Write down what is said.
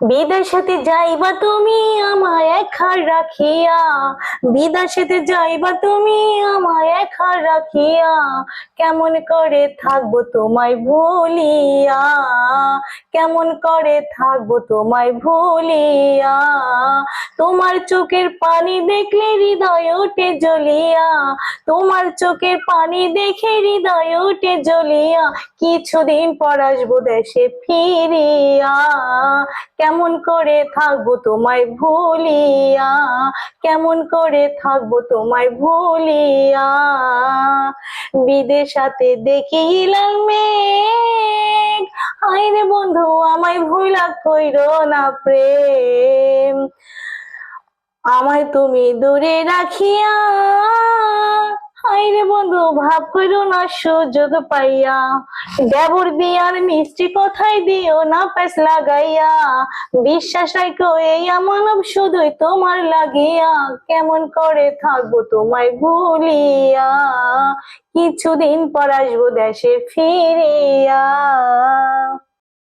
বিদেশেতে যাইবা তুমি আমায় একা রাখিয়া, বিদেশেতে যাইবা তুমি আমায় একা রাখিয়া, কেমন করে থাকবো তোমায় ভুলিয়া, কেমন করে থাকবো তোমায় ভুলিয়া। তোমার চোখের পানি দেখলে হৃদয় ওঠে জ্বলিয়া, তোমার চোখের পানি দেখে হৃদয় ওঠে জ্বলিয়া, কিছুদিন পর আসবো দেশে ফিরিয়া, কেমন করে থাকবো তোমায় ভুলিয়া, কেমন করে থাকবো তোমায় ভুলিয়া। বিদেশাতে দেখিলাম মেঘ, হায়রে বন্ধু আমায় ভুলা কইরো না প্রেম, আমায় তুমি দূরে রাখিয়া, হায়রে বন্ধু ভাব কইরো না সুযোগ পাইয়া, দেবর বিয়ার মিষ্টি কথাই দিও না প্যাস লাগাইয়া, বিশ্বাস রাখো এই মানব শুধুই তোমার লাগিয়া, কেমন করে থাকবো তোমায় ভুলিয়া, কিছুদিন পর আসবো দেশে ফিরিয়া।